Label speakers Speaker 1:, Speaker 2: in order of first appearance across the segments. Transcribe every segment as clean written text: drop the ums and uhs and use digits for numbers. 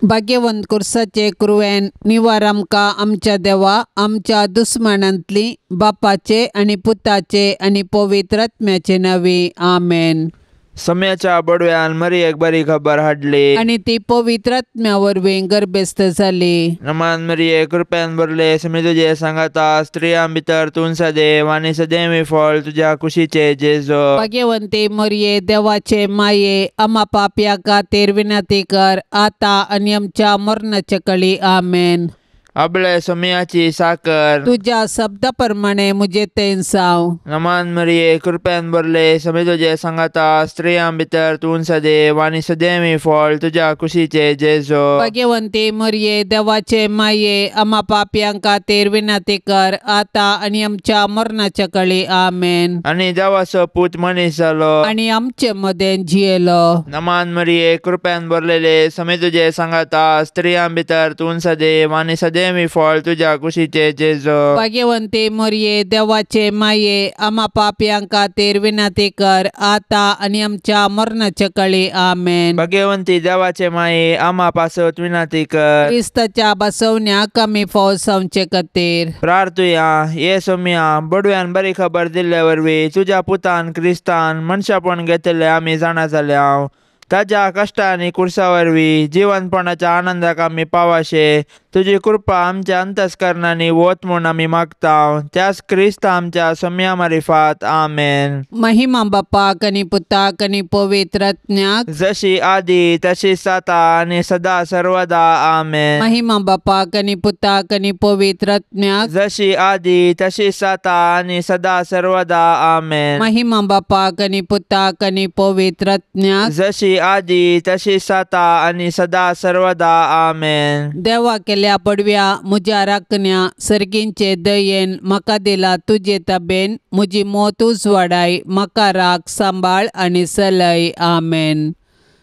Speaker 1: भाग्यवंत कुर्साचे कुरवेन निवार आमकां आमच्या देवा आमच्या दुस्मनांतली बापाचे आणि पुताचे आणि पवित्र आत्म्याचे नावी आमेन।
Speaker 2: सम्याच्या बडव्यान मरियेक बरी खबर हाडली
Speaker 1: आणि ती पवित्र आत्म्यावरवीं गर्भस्थ जाली।
Speaker 2: नमान मरिये कृपेन भरले समी तुझे सांगाता स्त्रियां भितर तूं सदैव आणि सदैवी फळ तुझ्या कुशीचे जेजो।
Speaker 1: भाग्यवंते मरिये देवाचे माये आम्हा पाप्या खातीर विनंती कर आता आणि आमच्या मरणाच्या काळी आमेन।
Speaker 2: अबळे सम्याची साकर
Speaker 1: तुझ्या शब्दाप्रमाणे मुझे तेन साव।
Speaker 2: नमान मरिये कृपेन भरले समी तुझे सांगाता स्त्रियां भितर तूं सदैव आणि सदैवी फळ तुझ्या कुशीचे जेजो।
Speaker 1: भाग्यवंते मरिये देवाचे माये आम्हा पाप्यां खातीर विनंती कर आता आणि आमच्या मरणाच्या काळी आमेन।
Speaker 2: आणि देवाचो पूत मनीस जालो
Speaker 1: आणि आमचे मदें जियेलो।
Speaker 2: नमान मरिये कृपेन भरलेले समी तुझे सांगाता स्त्रियां भितर तूं सदैव आणि सदैवी फळ तुझ्या कुशीचे जेजो।
Speaker 1: भाग्यवंते मरिये देवाचे माये आम्हा पाप्यां खातीर विनंती कर आता आणि आमच्या मरणाच्या काळी आमेन।
Speaker 2: भाग्यवंती देवाचे माये आम्हा पासत विनंती कर
Speaker 1: क्रिस्ताच्या बसवण्याक आमी फावो जावचे खातीर
Speaker 2: प्रार्थुया। ये सोम्या बडव्यान बरी खबर दिल्ले वरवीं तुझ्या पुतान क्रिस्तान मनशापण घेतले आमी जाणा जाल्या ताज्या कष्ट आनी कुर्सा वरवीं जिवंतपणाच्या आनंदाक आमी पावाशे तुजी कृपा आमच्या अंतस्करणांनी वत म्हूण आमी मागता त्याच क्रिस्त आमच्या सम्या मारिफात आमेन।
Speaker 1: महिमा बापाक आनी पुताक आनी पवित्र आत्म्याक
Speaker 2: जशी आदी तशीच आता आणि सदा सर्वदा आमेन।
Speaker 1: महिमा बापाक आनी पुताक आनी पवित्र आत्म्याक
Speaker 2: जशी आदी तशीच आता आणि सदा सर्वदा आमेन।
Speaker 1: महिमा बापाक आनी पुताक आनी पवित्र आत्म्याक
Speaker 2: जशी आदी तशीच आता आणि सदा सर्वदा आमेन।
Speaker 1: देवा केल्या पडव्या मुझ्या राखण्या सर्गींचे दयेन म्हाका दिला तुजे ताबेन मुजी मोत उजवाडाय म्हाका राख सांबाळ आनी सलय आमेन।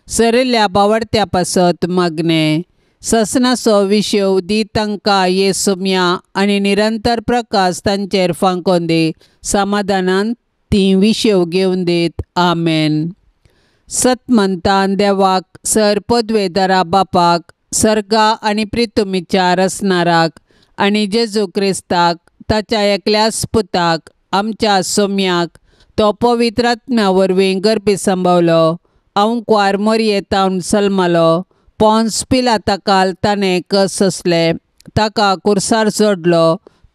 Speaker 1: सरिल्ल्या बावडत्या पासत मागणे ससनाचो विशव दी तांकां ये सोम्या आनी निरंतर प्रकाश तांचेर फांकोन दी समाधानान ती विशव घेवन दीत आमेन। सतमंतान देवाक सर पदवेदारा बापाक सर्गा आनी प्रितुमीच्या रसनाराक आनी जेजू क्रिस्ताक ताच्या एकल्याच पुताक आमच्या सोम्याक तो पवित्र आत्म्या वरवीं गर्भी संभवलो अंकुआर मरियेतावन सल्मलो पोन्स पिलाताकाल ताणें कस असले ताका कुर्सार जोडलो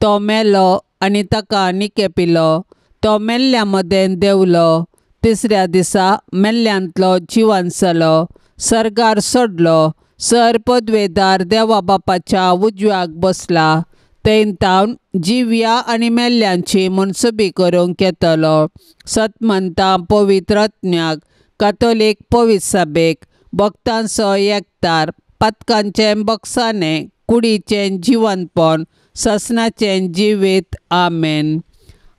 Speaker 1: तो मेलो आनी ताका निकेपिलो तो मेल्ल्या मदें देंवलो तिसऱ्या दिसा मेल्ल्यांतलो जिवंत जालो सर्गार सोडलो सर पदवेदार देवा बापाच्या उजव्याक बसला थंय तावन जिव्या आनी मेल्ल्यांची मनसुबी करूंक येतलो। सतमंतां पवित्र आत्म्याक कातोलीक पवित्र सभेक भक्तांचो एकठार पातकांचें बक्षाने कुडीचें जिवंतपण ससनाचें जिवीत आमेन।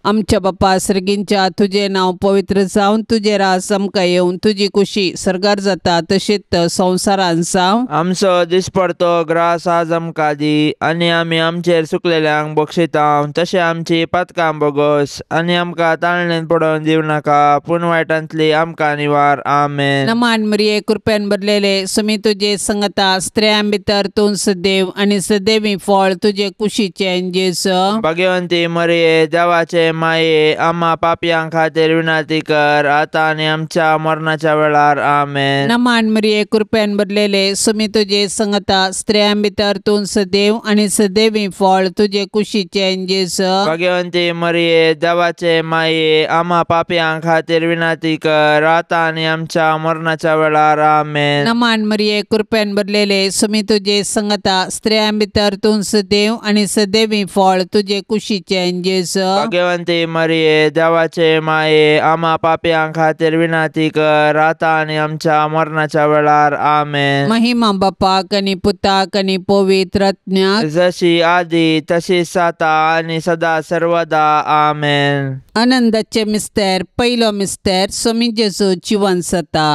Speaker 1: आमच्या बापा सर्गींच्या तुझे नांव पवित्र जावन तुझे रास आमकां येवन तुजी कुशी सर्गार जाता तशीच संवसारान जावं।
Speaker 2: आमचो दिसपडतो ग्रास आज आमकां दी आनी आमी आमचेर चुकलेल्यांक बक्षिता तशें आमची पातकां बोगोस आनी आमकां ताळणेन पडोवन दिवं नाका पूण वायटांतली आमकां निवार आमेन।
Speaker 1: नमान मरिये कृपेन भरलेले समी तुजे संगता स्त्रियां भितर तूं सदैव आनी सदैवी फळ तुजे कुशीचें जेजू।
Speaker 2: भाग्यवंती मरिये देवाचे माये आम्हा पाप्यां खातीर विनंती कर आता आणि आमच्या मरणाच्या वेळार आमेन।
Speaker 1: नमान मरिये कृपेन भरलेले समी तुजे संगता स्त्रियां भितर तूं सदैव आनी सदैवी फळ तुजे कुशीचें जेजू।
Speaker 2: भाग्यवंती मरिये देवाचे माये आम्हा पाप्यां खातीर विनंती कर आता आणि आमच्या मरणाच्या वेळार आमेन।
Speaker 1: नमान मरिये कृपेन भरलेले समी तुजे संगता स्त्रियां भितर तूं सदैव आनी सदैवी फळ तुजे कुशीचें जेजू।
Speaker 2: मरिये देवाचे माये आम्हा पाप्यां खातीर विनंती कर आता आणि आमच्या मरणाच्या वेळार आमेन।
Speaker 1: महिमा बापाक आनी पुताक आनी पवित्र आत्म्याक
Speaker 2: जशी आदी तशीच आता आणि सदा सर्वदा आमेन।
Speaker 1: आनंदाचे मिस्तेर पयलो मिस्तेर समी जेजू जिवंत जाता।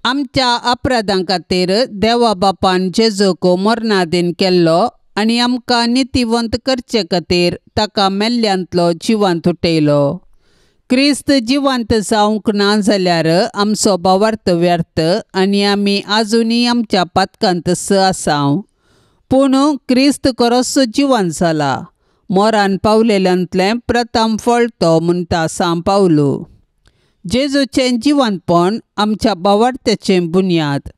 Speaker 1: आमच्या अपराधां खातीर देवा बापान जेजूक मरणाधीन केल्लो आनी आमकां नितीवंत करचे खातीर ताका मेल्ल्यांतलो जिवंत उठयलो। क्रिस्त जिवंत जावंक ना जाल्यार आमचो भावार्थ व्यर्थ आनी आमी आजुनी आमच्या पातकांत आसाव. पूण क्रिस्त खरोच जिवंत जाला. मोरान पावलेल्यांतलें प्रथम फळ तो म्हणटा सांव पावलो. जेजूचें जिवंतपण आमच्या भावार्थ्याचें बुन्याद.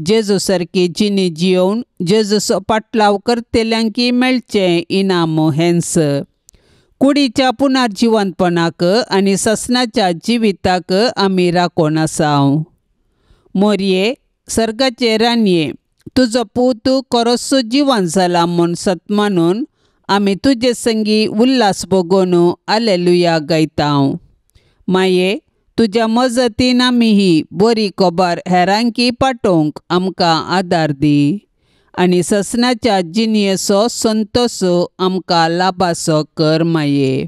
Speaker 1: जेजू सारकी जिणी जियोवन जेजूचो पाटलाव करतेल्यांकी मेळचें इनाम हेंच. कुडीच्या पुनर्जिवंतपणाक आनी ससनाच्या जिविताक आमी राखोन आसाव. मोरये, सर्गाचे रानये, तुजो पूत खरोच जिवंत जाला म्हूण सत मानून आमी तुजे संगी उल्हास भोगोवन हालेलुया गायताव. माये, तुज्या मजतीन आमी ही बरी खबर हेरांकी पाठोवंक आमकां आदार दी. आनी ससनाच्या जिणयेचो संतोश आमकां लाभासो कर माये.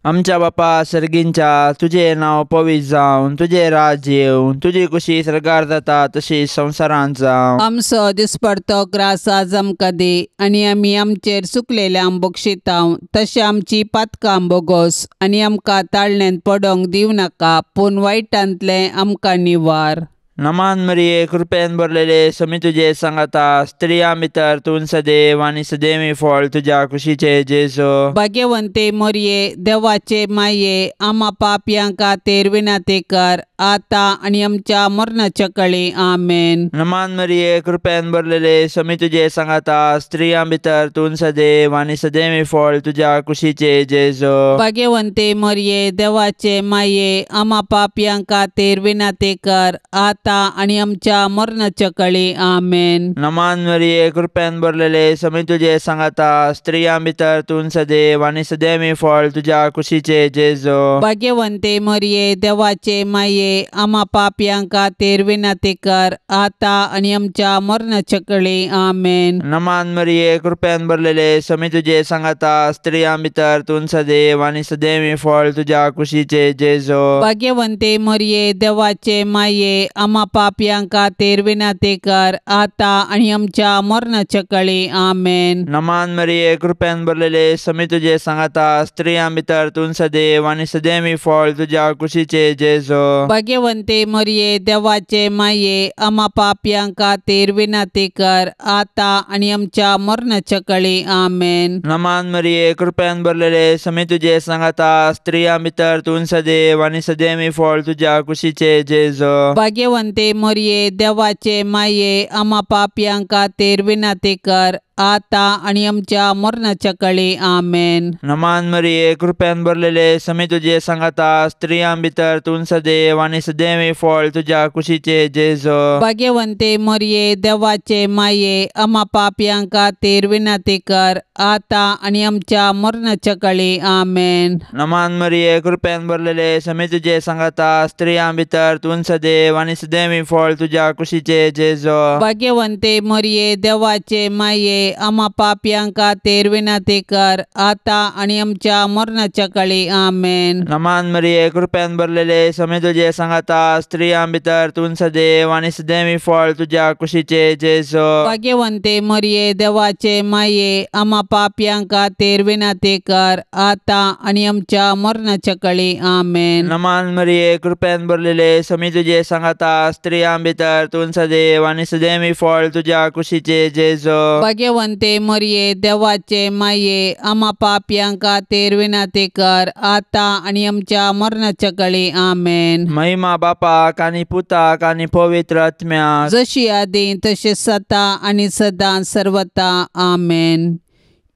Speaker 2: आमच्या बापा सर्गींच्या, तुझे नांव पवित्र जावन तुझे राज येवन तुजी कुशी सरकार जाता तशी संवसारांत जावं.
Speaker 1: आमचो दिसपडतो ग्रास आज आमकां दे आनी आमी आमचेर चुकलेल्यांक बक्षिताव तशें आमची पातकां बोगोस आनी आमकां ताळण्यांत पडोंक दिवं नाका पूण वायटांतलें आमकां निवार.
Speaker 2: नमान मरिये, कृपेन भरलेले समी तुजे सांगाता, स्त्रियां भितर तूं सदैव आनी सदैवी फळ तुज्या कुशीचे जेजू.
Speaker 1: भाग्यवंते मोरये, देवाचे माये, आम्हा पापयांक खातीर विनंती कर आता आनी आमच्या मरणाच्या काळी आमेन.
Speaker 2: नमान मरिये, कृपेन भरलेले समी तुजे सांगाता, स्त्रियां भितर तूं सदैव आनी सदैवी फळ तुज्या कुशीचे जेजू.
Speaker 1: भाग्यवंते मोरये, देवाचे माये, आम्हा पापयांक खातीर विनंती कर आता आणि आमच्या मरणाच्या काळी आमेन.
Speaker 2: नमान मरिये, कृपेन भरलेले समी तुजे सांगाता, स्त्रियां भितर तूं सदैव आनी सदैवी फळ तुज्या कुशीचे जेजू.
Speaker 1: भाग्यवंते मोरये, देवाचे माये, आम्हा पापयांक खातीर विनंती कर आता आणि आमच्या मरणाच्या काळी आमेन.
Speaker 2: नमान मरिये, कृपेन भरलेले समी तुजे सांगाता, स्त्रियां भितर तूं सदैव आनी सदैवी फळ तुज्या कुशीचे जेजू.
Speaker 1: भाग्यवंते मोरये, देवाचे माये, आम्हा पापयांक खातीर विनंती कर आता आणि आमच्या मरणाच्या काळी आमेन.
Speaker 2: नमान मरिये, कृपेन भरलेले समी तुजे सांगाता, स्त्रियां भितर तूं सदैव आनी सदैवी फळ तुज्या कुशीचे जेजू.
Speaker 1: भाग्यवंते मोरये, देवाचे माये, आम्हा पापयांक खातीर विनंती कर आता आणि आमच्या मरणाच्या काळी आमेन.
Speaker 2: नमान मरिये, कृपेन भरलेले समी तुजे सांगाता, स्त्रियां भितर तूं सदैव आनी सदैवी फळ तुज्या कुशीचे जेजू.
Speaker 1: भाग्यवंते मोरये, देवाचे माये, आम्हा पापयांक खातीर विनंती कर आता आणि आमच्या मरणाच्या काळी आमेन.
Speaker 2: नमान मरिये, कृपेन भरलेले समी तुजे सांगाता, स्त्रियां भितर तूं सदैव आनी सदैवी फळ तुज्या कुशीचे जेजू.
Speaker 1: भाग्यवंते मोरये, देवाचे माये, आम्हा पापयांक खातीर विनंती कर आता आणि आमच्या मरणाच्या काळी आमेन.
Speaker 2: नमान मरिये, कृपेन भरलेले समी तुजे सांगाता, स्त्रियां भितर तूं सदैव आनी सदैवी फळ तुज्या कुशीचे जेजू.
Speaker 1: भाग्यवंते मोरये, देवाचे माये, आम्हा पापयांक खातीर विनंती कर आता आणि आमच्या मरणाच्या काळी आमेन.
Speaker 2: नमान मरिये, कृपेन भरलेले समी तुजे सांगाता, स्त्रियां भितर तूं सदैव आनी सदैवी फळ तुज्या कुशीचे जेजू.
Speaker 1: भाग्यवंते मोरये, देवाचे माये, आम्हा पापयांक खातीर विनंती कर आता आणि आमच्या मरणाच्या काळी आमेन.
Speaker 2: नमान मरिये, कृपेन भरलेले समी तुजे सांगाता, स्त्रियां भितर तूं सदैव आनी सदैवी फळ तुज्या कुशीचे जेजू.
Speaker 1: भाग्यवंते मोरये, देवाचे माये, आम्हा पापयांक खातीर विनंती कर आता आणि आमच्या मरणाच्या काळी आमेन.
Speaker 2: महिमा बापाक आनी पुताक आनी पवित्र आत्म्याक,
Speaker 1: जशी आदी तशी सता आणि सदां सर्वता आमेन.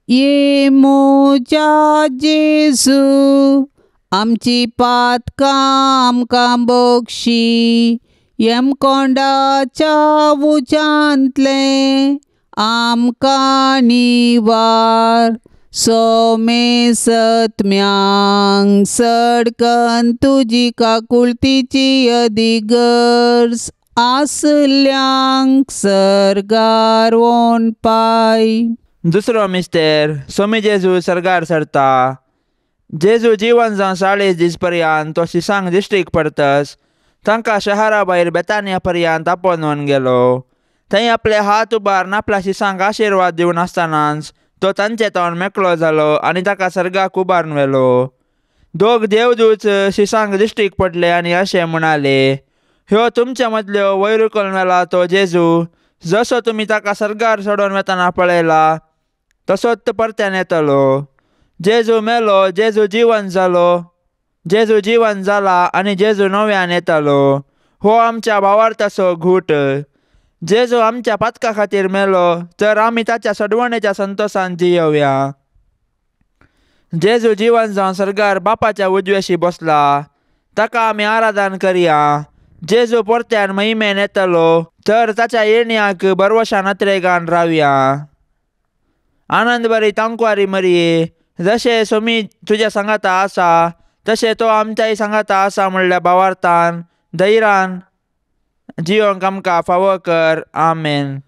Speaker 1: ये मोजा जेजू, आमची पातकां आमकां बक्षी, येम कोंडाच्या उजांतले आमकां निवार. सोमे सत्म्यांक सडकन तुजी काकुळतीची अधिगर्ज, आसल्यांक सर्गार वोन पाय.
Speaker 2: दुसरो मिस्तेर, सोमी जेजू सर्गार सरता. जेजू जिवन जावन 40 दीस पर्यंत तो शिसांग दिश्टीक परतस तांकां शहरा भायर बेतानिया पर्यंत आपोवन व्हरून गेलो. थंय आपले हात उबारून आपल्या शिसांक आशिर्वाद दिवन आसतनाच तो तांचे तोंड मेकळो जालो आनी ताका सर्गाक उबारून व्हेलो. दोग देवदूत शिसांक दिश्टीक पडले आनी अशें म्हणाले, ह्यो तुमच्या मदल्यो वयर करून मेला तो जेजू, जसो तुमी ताका सर्गार सोडून वेताना पळयला तसोच तो परत्यान येतलो. जेजू मेलो, जेजू जिवंत जाला आनी जेजू नव्यान येतलो. हो आमच्या भावार्थाचो घूट. जेजू आमच्या पातका खातीर मेलो तर आमी ताच्या सडवणेच्या संतोशान जियोवया. जेजू जिवंत जावन सर्गार बापाच्या उजव्याशी बसला, ताका आमी आराधन करया. जेजू परत्यान महिमेन येतलो तर ताच्या येणयाक बरवशान नत्रेगान रावया. आनंद बरी तांकवारी मरये, जशे सोमी तुज्या सांगाता आसा तशें तो आमच्याय सांगाता आसा म्हणल्या भावार्थान धैर्यान जियोंक आमकां फावो कर. आमेन.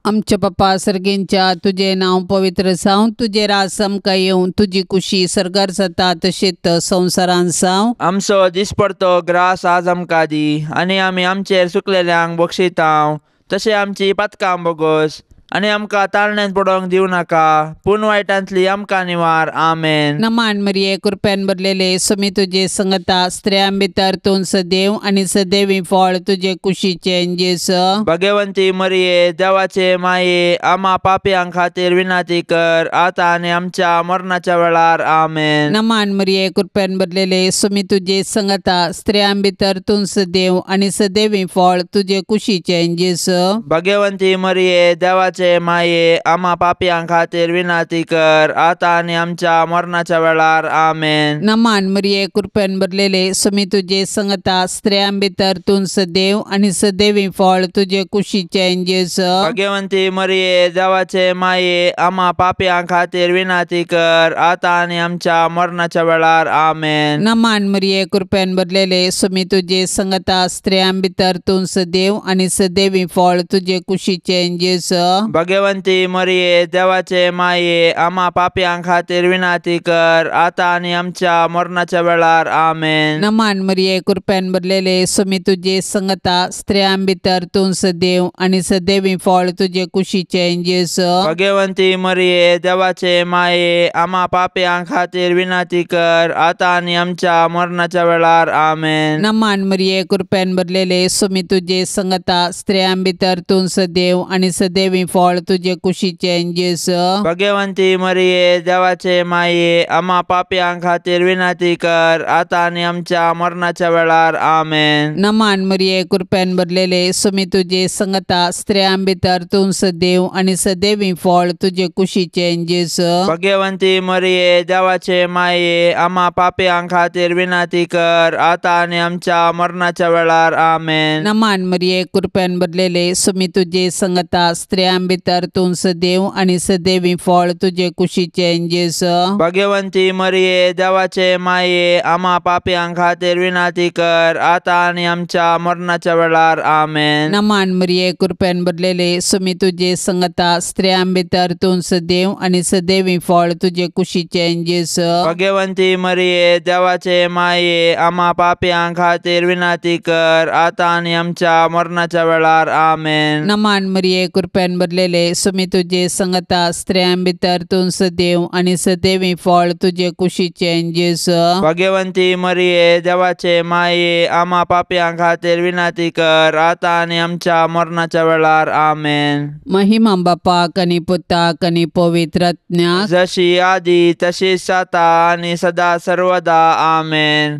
Speaker 1: आमच्या पप्पा सर्गेंच्या, तुझे नाव पवित्र जावं, तुझे रास आमकां येवं, तुजी कुशी सर्गार जाता तशेंच संवसारान जावं.
Speaker 2: आमचो दिसपडतो ग्रास आज आमकां दी, आनी आमी आमचेर चुकलेल्यांक बक्षितांव तशें आमची पातकां बोगोस, आनी आमकां ताळण्यांत पडोवंक दिवं नाका, पूण वायटांतली आमकां निवार. आमेन.
Speaker 1: नमान मरिये, कृपेन भरलेले समी तुझे संगता, स्त्रियां भितर तूं सदैव आनी सदैवी फळ तुझे कुशीचे जेस.
Speaker 2: भगवंती मरिये, देवाचे माये, आम्हा पापयांक खातीर विनाती कर, आतां आनी आमच्या मरणाच्या वेळार. आमेन.
Speaker 1: नमान मरिये, कृपेन भरलेले समी तुझे संगता, स्त्रियां भितर तूं सदैव आनी सदैवी फळ तुझे कुशीचे जेस.
Speaker 2: भगवंती मरिये, देवाचे माये, आम्हा पापयांक खातीर विनाती कर, आतां आनी आमच्या मरणाच्या वेळार. आमेन.
Speaker 1: नमान मरिये, कृपेन भरलेले समी तुझे संगता, स्त्रियां भितर तूं सदैव आनी सदैवी फळ तुझे कुशीचे जेस.
Speaker 2: भगवंती मरिये, देवाचे माये, आम्हा पापयांक खातीर विनाती कर, आतां आनी आमच्या मरणाच्या वेळार. आमेन.
Speaker 1: नमान मरिये, कृपेन भरलेले समी तुझे संगता, स्त्रियां भितर तूं सदैव आनी सदैवी फळ तुझे कुशीचे जेस.
Speaker 2: भगवंती मरिये, देवाचे माये, आम्हा पापयांक खातीर विनाती कर, आतां आनी आमच्या मरणाच्या वेळार. आमेन.
Speaker 1: नमान मरिये, कृपेन भरलेले समी तुझे संगता, स्त्रियां भितर तूं सदैव आनी सदैवी फळ तुझे कुशीचे जेस.
Speaker 2: भगवंती मरिये, देवाचे माये, आम्हा पापयांक खातीर विनाती कर, आतां आनी आमच्या मरणाच्या वेळार. आमेन.
Speaker 1: नमान मरिये, कृपेन भरलेले समी तुझे संगता, स्त्रियां भितर तूं सदैव आनी सदैवी फळ तुझे कुशीचे जेस.
Speaker 2: भगवंती मरिये, देवाचे माये, आम्हा पापयांक खातीर विनाती कर, आतां आनी आमच्या मरणाच्या वेळार. आमेन.
Speaker 1: नमान मरिये, कृपेन भरलेले समी तुझे संगता, स्त्रियां भितर तूं सदैव आनी सदैवी फळ तुझे कुशीचे जेस.
Speaker 2: भगवंती मरिये, देवाचे माये, आम्हा पापयांक खातीर विनाती कर, आतां आनी आमच्या मरणाच्या वेळार. आमेन.
Speaker 1: नमान मरिये, कृपेन भरलेले समी तुझे संगता, स्त्रियां भितर तूं सदैव आनी सदैवी फळ तुझे कुशीचे जेस.
Speaker 2: भगवंती मरिये, देवाचे माये, आम्हा पापयांक खातीर विनाती कर, आतां आनी आमच्या मरणाच्या वेळार. आमेन.
Speaker 1: नमान मरिये, कृपेन भरलेले समी तुझे संगता, स्त्रियां भितर तूं सदैव आनी सदैवी फळ तुझे कुशीचे जेस.
Speaker 2: भगवंती मरिये, देवाचे माये, आम्हा पापयांक खातीर विनाती कर, आतां आनी आमच्या मरणाच्या वेळार. आमेन.
Speaker 1: नमान मरिये, कृपेन भरलेले समी तुझे संगता, स्त्रियां भितर तूं सदैव आनी सदैवी फळ तुझे कुशीचे जेस.
Speaker 2: भगवंती मरिये, देवाचे माये, आम्हा पापयांक खातीर विनाती कर, आतां आनी आमच्या मरणाच्या वेळार. आमेन.
Speaker 1: महिमा बापाक आनी पुताक आनी पवित्र आत्म्याक,
Speaker 2: जशी आदी तशीच आता आनी सदा सर्वदा. आमेन.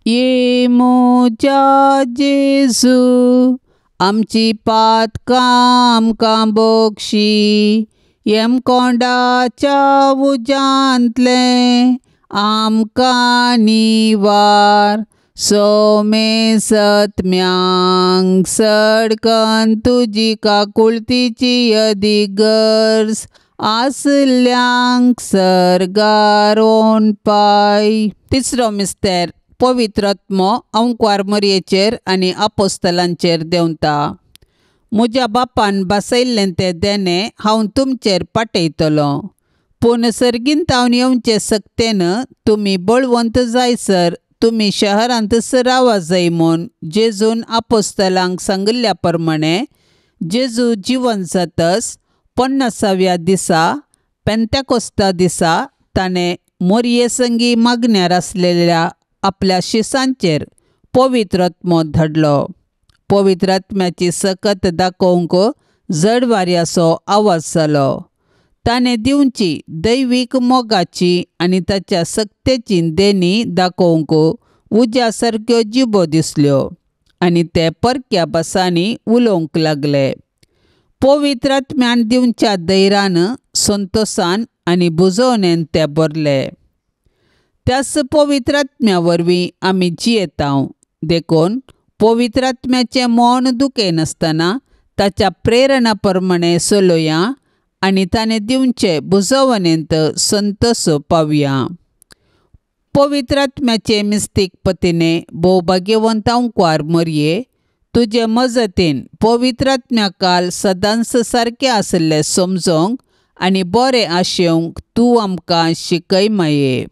Speaker 1: ये मोच्या जेजू, आमची पातकां आमकां बोगशी, येमकोंडाच्या उजांतले आमकां निवार. सोमे सत्म्यांक सडकन तुजी काकुळतीची अदीक गरज, आसल्यांक सर्गारोन पाय. तिसरो मिस्तेर, पवित्र आत्मो अंकवार मरयेचेर आनी आपोस्तलांचेर देंवता. म्हज्या बापान बसयल्लें तें देणें हांव तुमचेर पाटयतलो, पूण सर्गींतावन येवचे सक्तेन तुमी बळवंत जायसर तुमी शहरांत रावा जाय म्हूण जेजून आपोस्तलांक सांगिल्ल्या प्रमाणे जेजू जिवंत जातस 50व्या दिसा पेंतेकोस्ता दिसा ताणें मोरये संगी मागण्यार आसलेल्या आपल्या शिसांचेर पवित्र आत्मो धाडलो. पवित्र आत्म्याची सकत दाखोवंक जड वाऱ्याचो आवाज जालो. ताणें दिवची दैवीक मोगाची आनी ताच्या सक्तेची देणी दाखोवंक उज्या सारक्यो जिबो दिसल्यो आनी ते परक्या भासांनी उलोवंक लागले. पवित्र आत्म्यान दिवच्या धैर्यान, संतोषान आनी बुजवणेन ते भरले. त्याच पवित्र आत्म्या वरवीं आमी जियेतांव. देखून पवित्र आत्म्याचें मौन दुखे नासतना ताच्या प्रेरणा प्रमाणे चलोया आनी ताणें दिवचे बुजवणेंत संतोष पावया. पवित्र आत्म्याचे मिस्तीक पतीने भोवभाग्यवंतांकार मरये, तुजे मजतीन पवित्र आत्म्या काल सदांच सारकें आसले समजोवंक आनी बरें आशेवंक तूं आमकां शिकय माये.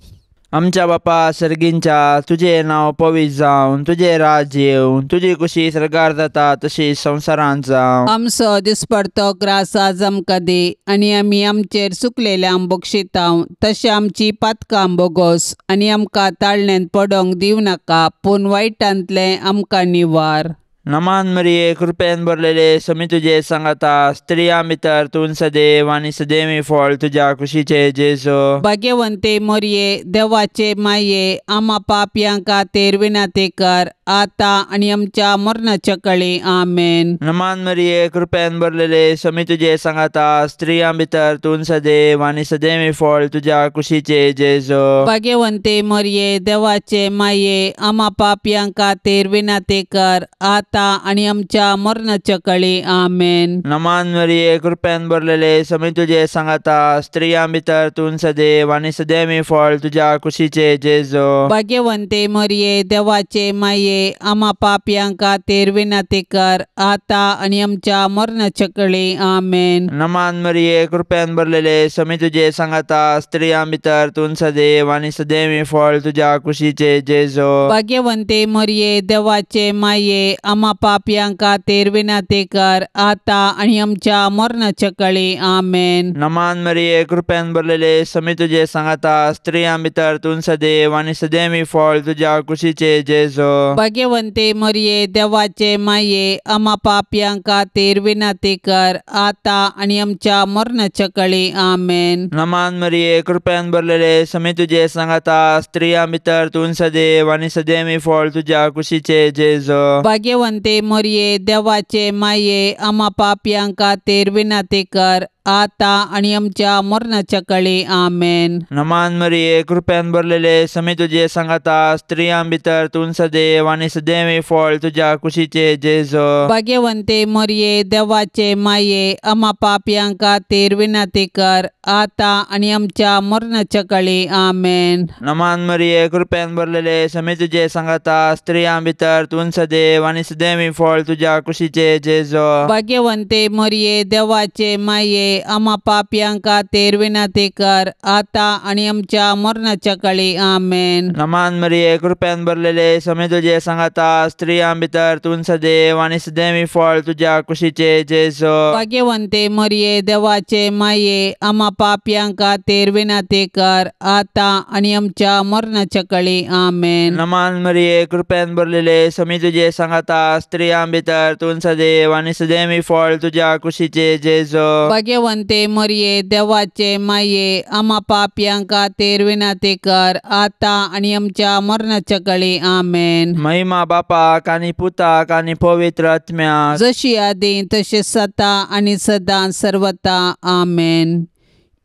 Speaker 2: आमच्या बापा सर्गींच्या, तुझे नांव पवित्र जावन, तुझे राज येवं, तुजी कुशी सरकार जाता तशी संवसारांत जावं.
Speaker 1: आमचो दिसपडतो ग्रास आज आमकां दी आनी आमी आमचेर चुकलेल्यांक बक्षितांव. तशें आमची पातकां बोगोस आनी आमकां ताळणेंत पडोवंक दिवं नाका, पूण वायटांतलें आमकां निवार.
Speaker 2: नमान मरिये, कृपेन भरलेले समी तुजे सांगाता, स्त्रियां भितर तूं सदैव आनी सदैवी फळ तुज्या कुशीचे जेजो.
Speaker 1: भाग्यवंते मरिये, देवाचे माये, आम्हा पापयां खातीर विनंती कर, आता आनी आमच्या मरणाच्या काळी आमेन.
Speaker 2: नमान मरिये, कृपेन भरलेले समी तुजे सांगाता, स्त्रियां भितर तूं सदैव आनी सदैवी फळ तुज्या कुशीचे जेजो.
Speaker 1: भाग्यवंते मरिये, देवाचे माये, आम्हा पापयां खातीर विनंती कर, आता आणि आमच्या मरणाच्या काळी आमेन.
Speaker 2: नमान मरिये, कृपेन भरलेले समी तुजे सांगाता, स्त्रियां भितर तूं सदैव आनी सदैवी फळ तुज्या कुशीचे जेजो.
Speaker 1: भाग्यवंते मरिये, देवाचे माये, आम्हा पापयां खातीर विनंती कर, आता आणि आमच्या मरणाच्या काळी आमेन.
Speaker 2: नमान मरिये, कृपेन भरलेले समी तुजे सांगाता, स्त्रियां भितर तूं सदैव आनी सदैवी फळ तुज्या कुशीचे जेजो.
Speaker 1: भाग्यवंते मरिये, देवाचे माये, आम्हा पापयां खातीर विनंती कर, आता आणि आमच्या मरणाच्या काळी आमेन.
Speaker 2: नमान मरिये, कृपेन भरलेले समी तुजे सांगाता, स्त्रियां भितर तूं सदैव आनी सदैवी फळ तुज्या कुशीचे जेजो.
Speaker 1: भाग्यवंते मरिये, देवाचे माये, आम्हा पापयां खातीर विनंती कर, आता आणि आमच्या मरणाच्या काळी आमेन.
Speaker 2: नमान मरिये, कृपेन भरलेले समी तुजे सांगाता, स्त्रियां भितर तूं सदैव आनी सदैवी फळ तुज्या कुशीचे जेजो.
Speaker 1: भाग्यवंते मरिये, देवाचे माये, आम्हा पापयां खातीर विनंती कर, आता आणि आमच्या मरणाच्या काळी आमेन.
Speaker 2: नमान मरिये, कृपेन भरलेले समी तुजे सांगाता, स्त्रियां भितर तूं सदैव आनी सदैवी फळ तुज्या कुशीचे जेजो.
Speaker 1: भाग्यवंते मरिये, देवाचे माये, आम्हा पापयां खातीर विनंती कर, आता आणि आमच्या मरणाच्या काळी आमेन.
Speaker 2: नमान मरिये, कृपेन भरलेले समी तुजे सांगाता, स्त्रियां भितर तूं सदैव आनी सदैवी फळ तुज्या कुशीचे जेजो.
Speaker 1: भाग्यवंते मरिये, देवाचे माये, आम्हा पापयां खातीर विनंती कर, आता आणि आमच्या मरणाच्या काळी आमेन.
Speaker 2: नमान मरिये, कृपेन भरलेले समी तुजे सांगाता, स्त्रियां भितर तूं सदैव आनी सदैवी फळ तुज्या कुशीचे जेजो.
Speaker 1: भाग्यवंते मरिये, देवाचे माये, आम्हा पापयां खातीर विनंती कर, आता आणि आमच्या मरणाच्या काळी आमेन.
Speaker 2: नमान मरिये, कृपेन भरलेले समी तुजे सांगाता, स्त्रियां भितर तूं सदैव आनी सदैवी फळ तुज्या कुशीचे जेजो.
Speaker 1: भाग्यवंते मरिये, देवाचे माये, आम्हा पापयां खातीर विनंती कर, आता आणि आमच्या मरणाच्या काळी आमेन.
Speaker 2: महिमा बापाक आनी पुताक आनी पवित्र आत्म्याक,
Speaker 1: जशी आदी तशेंच आता आणि सदां सर्वता आमेन.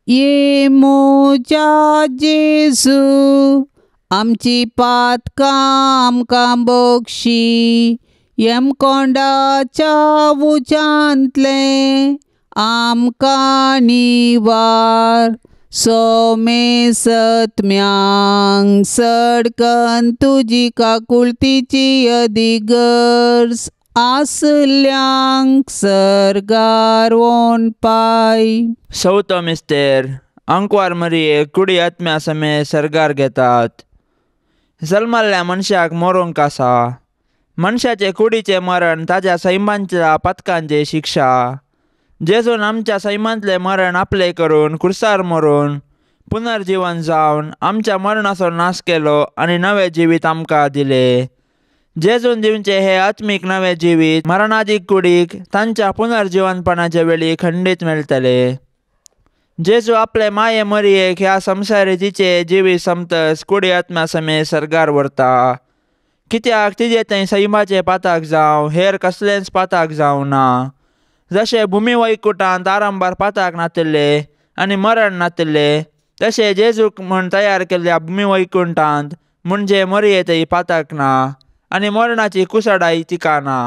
Speaker 1: ये मोजा जेजू, आमची पातकां आमकां बक्षी, येमकोंडाच्या उज्यांतले आमकां निवार. सोमे सत्म्यांक सडकन तुजी काकुळतीची अधिगर्ज, आसल्यांक सरगार वोन पाय.
Speaker 2: चवथो मिस्तेर, अंकवार मरिये कुडी आत्म्या समेत सरगार घेतात. जल्माल्ल्या मनशाक मरोंक आसा. मनशाचे कुडीचे मरण ताच्या सैमांच्या पथकांचे शिक्षा. जेजून आमच्या सैमांतले मरण आपले करून कुर्सार मरून पुनर्जीवन जावन आमच्या मरणाचो नाश केलो आनी नवे जिवीत आमकां दिले. जेजून दिवचे हे आत्मीक नवे जिवीत मरणादीक कुडीक तांच्या पुनर्जीवनपणाचे वेळी खंडीत मेळटले. जेजू आपले माये मरयेक ह्या संसारीचे जिवीत समतस कुडी आत्म्या समेत सर्गार व्हरता. कित्याक तिजे थंय सैमाचे पाताक जावं हेर कसलेंच पाताक जावं ना. जशे भुमी वैकुंठांत आरंभार पाताक नातिल्ले आनी मरण नातिल्ले तशे जेजूक म्हण तयार केल्ल्या भुमी वैकुंठांत म्हणजे मरये थंय पाताक ना आनी मरणाची कुसडाई तिका ना.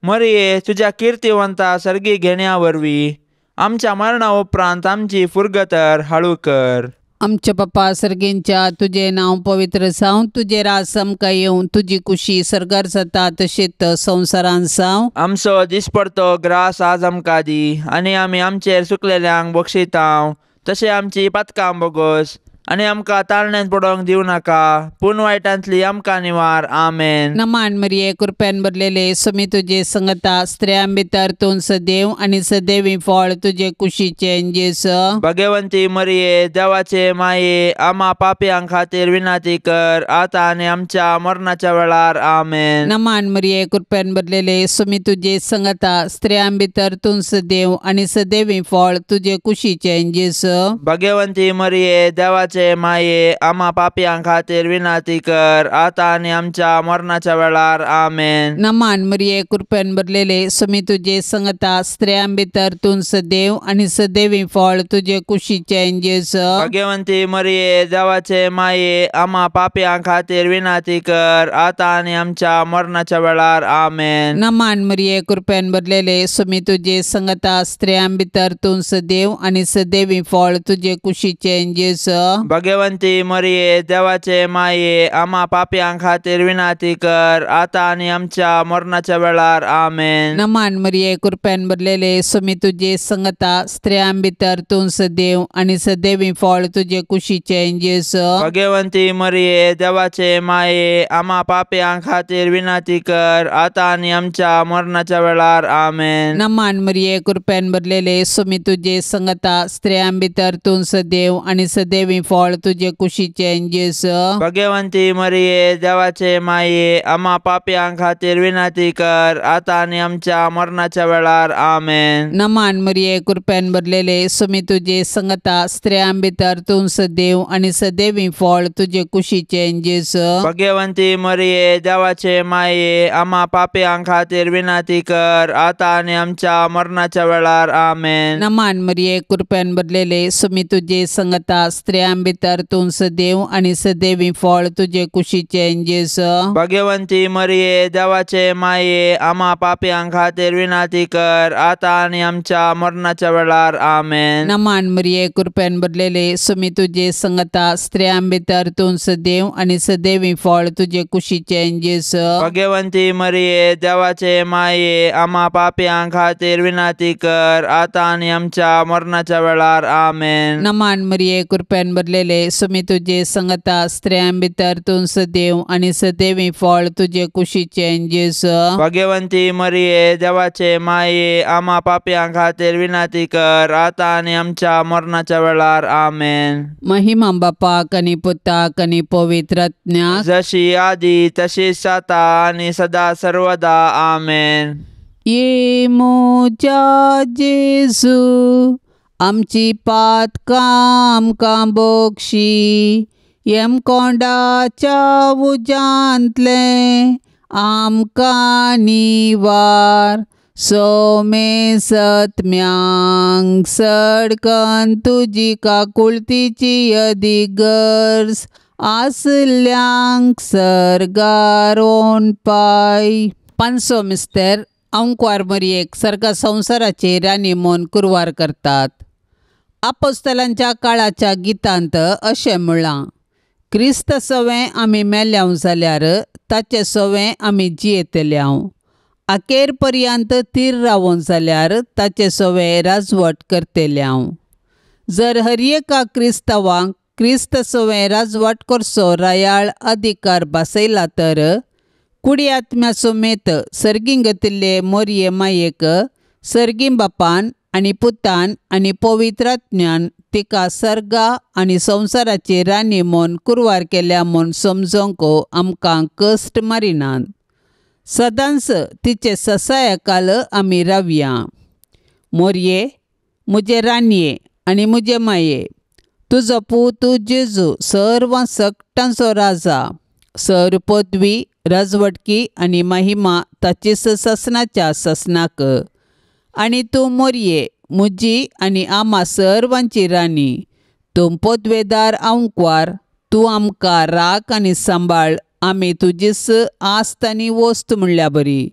Speaker 2: मरये तुज्या किर्तिवंता सर्गी घेण्या वरवीं आमच्या मरणा उपरांत आमची फुरगतर हाळू कर.
Speaker 1: आमच्या बापा सर्गेंच्या तुझे नाव पवित्र जावं, तुझे राज आमकां येवं, तुजी कुशी सर्गार जाता तशेंच संवसारांत जावं.
Speaker 2: आमचो दिसपडतो ग्रास आज आमकां दी आनी आमी आमचेर चुकलेल्यांक बक्षितांव तशें आमची पातकां बोगोस आनी आमकां ताळण्यांत पडोवंक दिवं नाका पूण वायटांतली आमकां निवार. आमेन.
Speaker 1: नमान मरिये कृपेन भरलेले समी तुजे संगता स्त्रियां भितर तूं सदैव आनी सदैवी फळ तुजे कुशीचे जेस.
Speaker 2: भगवंती मरिये देवाचे माये आम्हा पापयां खातीर विनाती कर आता आनी आमच्या मरणाच्या वेळार. आमेन.
Speaker 1: नमान मरिये कृपेन भरलेले समी तुजे संगता स्त्रियां भितर तूं सदैव आनी सदैवी फळ तुजे कुशीचे जेस.
Speaker 2: भगवंती मरिये देवाचे माये आम्हा पापयां खातीर विनाती कर आता आनी आमच्या मरणाच्या वेळार. आमेन.
Speaker 1: नमान मरिये कृपेन भरलेले समी तुजे संगता स्त्रियां भितर तूं सदैव आनी सदैवी फळ तुजे कुशीचे जेस.
Speaker 2: भगवंती मरिये देवाचे माये आम्हा पापयां खातीर विनाती कर आता आनी आमच्या मरणाच्या वेळार. आमेन.
Speaker 1: नमान मरिये कृपेन भरलेले समी तुजे संगता स्त्रियां भितर तूं सदैव आनी सदैवी फळ तुजे कुशीचे जेस.
Speaker 2: भगवंती मरिये देवाचे माये आम्हा पापयां खातीर विनाती कर आता आनी आमच्या मरणाच्या वेळार. आमेन.
Speaker 1: नमान मरिये कृपेन भरलेले समी तुजे संगता स्त्रियां भितर तूं सदैव आनी सदैवी फळ तुजे कुशीचे जेस.
Speaker 2: भगवंती मरिये देवाचे माये आम्हा पापयां खातीर विनाती कर आता आनी आमच्या मरणाच्या वेळार. आमेन.
Speaker 1: नमान मरिये कृपेन भरलेले समी तुजे संगता स्त्रियां भितर तूं सदैव आनी सदैवी फळ तुजे कुशीचे जेस.
Speaker 2: भगवंती मरिये देवाचे माये आम्हा पापयां खातीर विनाती कर आता आनी आमच्या मरणाच्या वेळार. आमेन.
Speaker 1: नमान मरिये कृपेन भरलेले समी तुजे संगता स्त्रियां भितर तूं सदैव आनी सदैवी फळ तुजे कुशीचे जेस.
Speaker 2: भगवंती मरिये देवाचे माये आम्हा पापयां खातीर विनाती कर आता आनी आमच्या मरणाच्या वेळार. आमेन.
Speaker 1: नमान मरिये कृपेन भरलेले समी तुजे संगता स्त्रियां भितर तूं सदैव आनी सदैवी फळ तुजे कुशीचे जेस.
Speaker 2: भगवंती मरिये देवाचे माये आम्हा पापयां खातीर विनाती कर आता आनी आमच्या मरणाच्या वेळार. आमेन.
Speaker 1: नमान मरिये कृपेन भरलेले समी तुजे संगता स्त्रियां भितर तूं सदैव आनी सदैवी फळ तुजे कुशीचे जेस.
Speaker 2: भगवंती मरिये देवाचे माये आम्हा पापयां खातीर विनाती कर आता आनी आमच्या मरणाच्या वेळार. आमेन.
Speaker 1: नमान मरिये कृपेन भरलेले समी तुजे संगता स्त्रियां भितर तूं सदैव आनी सदैवी फळ तुजे कुशीचे जेस.
Speaker 2: भगवंती मरिये देवाचे माये आम्हा पापयां खातीर विनाती कर आता आनी आमच्या मरणाच्या वेळार. आमेन.
Speaker 1: महिमा बापाक आनी पुताक आनी पवित्र आत्म्याक
Speaker 2: जशी आदी तशीच आता आनी सदा सर्वदा. आमेन.
Speaker 1: ये मोच्या जेजू आमची पातकां आमकां बोगशी येम कोंडाच्या उजांतले आमकां निवार. सोमे सत्म्यांक सडकन तुजी काकुळतीची अधिगर्ज आसल्यांक सर्गारोन पाय. पांचसो मिस्तेर अंकुर मरियेक सर्गा संवसाराचेर रानी मोन कुरवार करतात. आपोस्तलांच्या काळाच्या गितांत अशें म्हळां, क्रिस्त सवें आमी मेल्याव जाल्यार ताचे सवें आमी जियेतल्याव. अखेर पर्यंत तीर रावूं जाल्यार ताचे सवें राजवट करतल्याव. जर हर एका क्रिस्तांवाक क्रिस्त सवें राजवट करचो रायाळ अधिकार बसयला तर कुडी आत्म्या समेत सर्गीं घातिल्ले मोरये मायेक सर्गीं बापान आनी पुतान आनी पवित्रात्म्यान तिका सर्गा आनी संवसाराची राणी म्हूण कुरवार केल्या म्हूण समजोंक आमकां कश्ट मारिनात. सदांच तिचे ससायाकाल आमी रावया. मोरये, मुजे रानये आनी मुजे माये, तुजो पूत जेजू सर्व सकटांचो राजा, सर पदवी, राजवटकी आनी महिमा ताचीच ससनाच्या ससनाक. आनी तूं मोरये, मुजी आनी आम्हा सर्वांची राणी, तूं पदवेदार आंकवार, तूं आमकां राख आनी सांबाळ, आमी तुजीच आस्त आनी वस्त म्हणल्या बरी.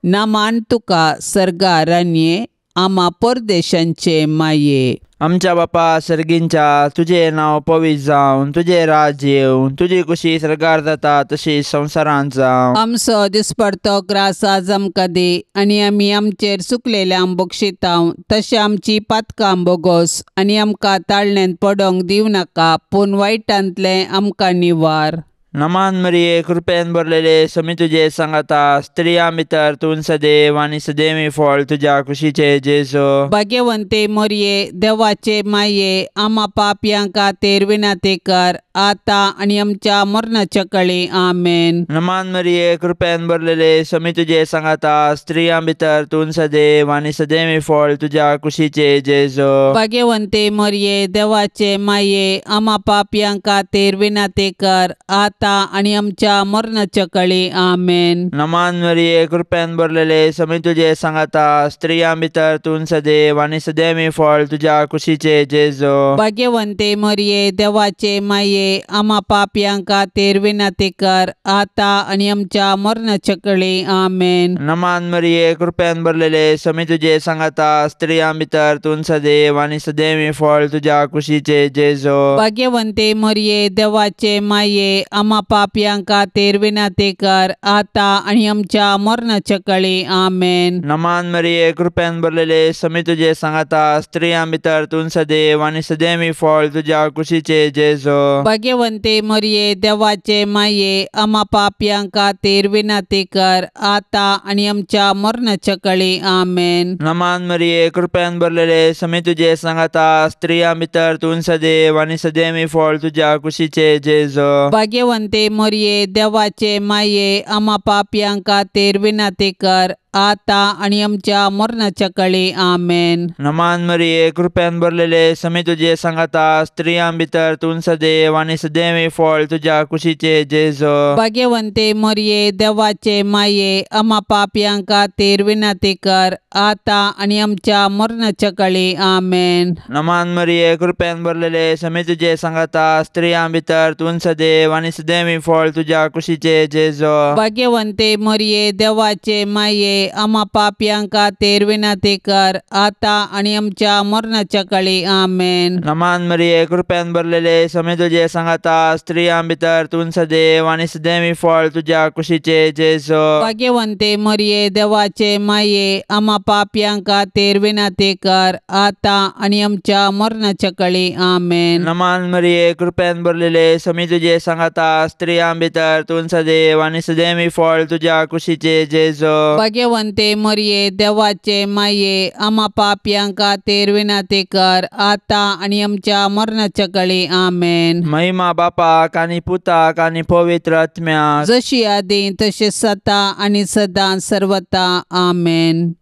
Speaker 1: नामान तुका सर्गा रानये, आम्हा परदेशांचे माये.
Speaker 2: आमच्या बापा सर्गींच्या, तुझे नांव पवित्र जावन, तुझे राज येवन, तुजी कुशी सर्गार जाता तशी संवसारांत जावं.
Speaker 1: आमचो दिसपडतो ग्रास आज आमकां दी, आनी आमी आमचेर चुकलेल्यांक बक्षितांव, तशें आमची पातकां बोगोस, आनी आमकां ताळण्यांत पडोंक दिवं नाका, पूण वायटांतले आमकां निवार.
Speaker 2: नमान मरिये, कृपेन भरलेले समी तुजे सांगाता, स्त्रियां भितर तूं सदैव आनी सदैवी फळ तुज्या कुशीचे जेजू.
Speaker 1: भाग्यवंते मोरये, देवाचे माये, आम्हा पापयां खातीर विनाती कर, आता आनी आमच्या मरणाच्या कळी. आमेन.
Speaker 2: नमान मरिये, कृपेन भरलेले समी तुजे सांगाता, स्त्रियां भितर तूं सदैव आनी सदैवी फळ तुज्या कुशीचे जेजू.
Speaker 1: भाग्यवंते मोरये, देवाचे माये, आम्हा पापयां खातीर विनाती कर, आता आनी आमच्या मरणाच्या कळी. आमेन.
Speaker 2: नमान मरिये, कृपेन भरलेले समी तुजे सांगाता, स्त्रियां भितर तूं सदैव आनी सदैवी फळ तुज्या कुशीचे जेजू.
Speaker 1: भाग्यवंते मोरये, देवाचे माये, आम्हा पापयां खातीर विनाती कर, आता आनी आमच्या मरणाच्या कळी. आमेन.
Speaker 2: नमान मरिये, कृपेन भरलेले समी तुजे सांगाता, स्त्रियां भितर तूं सदैव आनी सदैवी फळ तुज्या कुशीचे जेजू.
Speaker 1: भाग्यवंते मोरये, देवाचे माये, आम्हा पापयां खातीर विनाती कर, आता आनी आमच्या मरणाच्या कळी. आमेन.
Speaker 2: नमान मरिये, कृपेन भरलेले समी तुजे सांगाता, स्त्रियां भितर तूं सदैव आनी सदैवी फळ तुज्या कुशीचे जेजू.
Speaker 1: भाग्यवंते मोरये, देवाचे माये, आम्हा पापयां खातीर विनाती कर, आता आनी आमच्या मरणाच्या कळी. आमेन.
Speaker 2: नमान मरिये, कृपेन भरलेले समी तुजे सांगाता, स्त्रियां भितर तूं सदैव आनी सदैवी फळ तुज्या कुशीचे जेजू.
Speaker 1: भाग्यवंते मोरये, देवाचे माये, आम्हा पापयां खातीर विनाती कर, आता आनी आमच्या मरणाच्या कळी. आमेन.
Speaker 2: नमान मरिये, कृपेन भरलेले समी तुजे सांगाता, स्त्रियां भितर तूं सदैव आनी सदैवी फळ तुज्या कुशीचे जेजू.
Speaker 1: भाग्यवंते मोरये, देवाचे माये, आम्हा पापयां खातीर विनाती कर, आता आनी आमच्या मरणाच्या कळी. आमेन.
Speaker 2: नमान मरिये, कृपेन भरलेले समी तुजे सांगाता, स्त्रियां भितर तूं सदैव आनी सदैवी फळ तुज्या कुशीचे जेजू.
Speaker 1: भाग्यवंते मोरये, देवाचे माये, आम्हा पापयां खातीर विनाती कर, आता आनी आमच्या मरणाच्या कळी. आमेन.
Speaker 2: नमान मरिये, कृपेन भरलेले समी तुजे सांगाता, स्त्रियां भितर तूं सदैव आनी सदैवी फळ तुज्या कुशीचे जेजू.
Speaker 1: भाग्यवंते मोरये, देवाचे माये, आम्हा पापयां खातीर विनाती कर, आता आनी आमच्या मरणाच्या कळी. आमेन.
Speaker 2: नमान मरिये, कृपेन भरलेले समी तुजे सांगाता, स्त्रियां भितर तूं सदैव आनी सदैवी फळ तुज्या कुशीचे जेजू.
Speaker 1: भाग्यवंते मोरये, देवाचे माये, आम्हा पापयां खातीर विनाती कर, आता आनी आमच्या मरणाच्या कळी. आमेन.
Speaker 2: महिमा बापाक आनी पुताक आनी पवित्र आत्म्याक,
Speaker 1: जशी आदी तशें सता आनी सदां सर्वता. आमेन.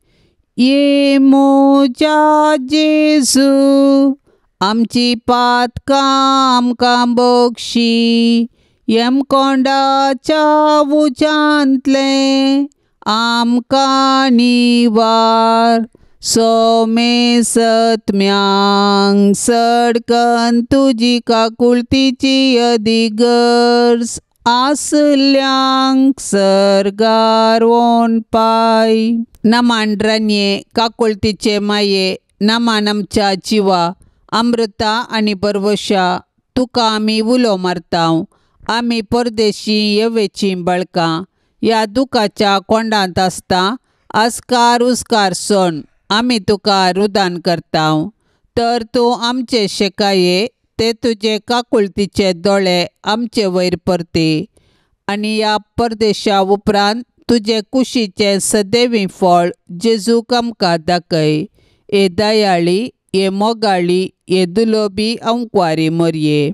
Speaker 1: ये मोजा जेजू, आमची पातकां आमकां बक्षी, येमकोंडाच्या उजांतले आमकां निवार. सोमे सत्म्यांक सडकन तुजी काकुळतीची अधिगर्ज, आसल्यांक सर्गार वोन पाय. नमान रानये, काकुळतीचे माये, नमान आमच्या जिवा, अमृता आनी परवशा, तुका आमी उलो मारतांव. आमी परदेशी येवेची बळकां ह्या दुखाच्या कोंडांत आसता, आस्कार उस्कार सण आमी तुका रुदान करतांव. तर तूं आमचे शेकाये, ते तुजे काकुळतीचे दोळे आमचे वयर परते, आनी ह्या परदेशा उपरांत तुजे कुशीचे सदैवी फळ जेजूक आमकां दाखय. ए दयाळी, ए मोगाळी, ए दुलोबी अंकवारी मोरये.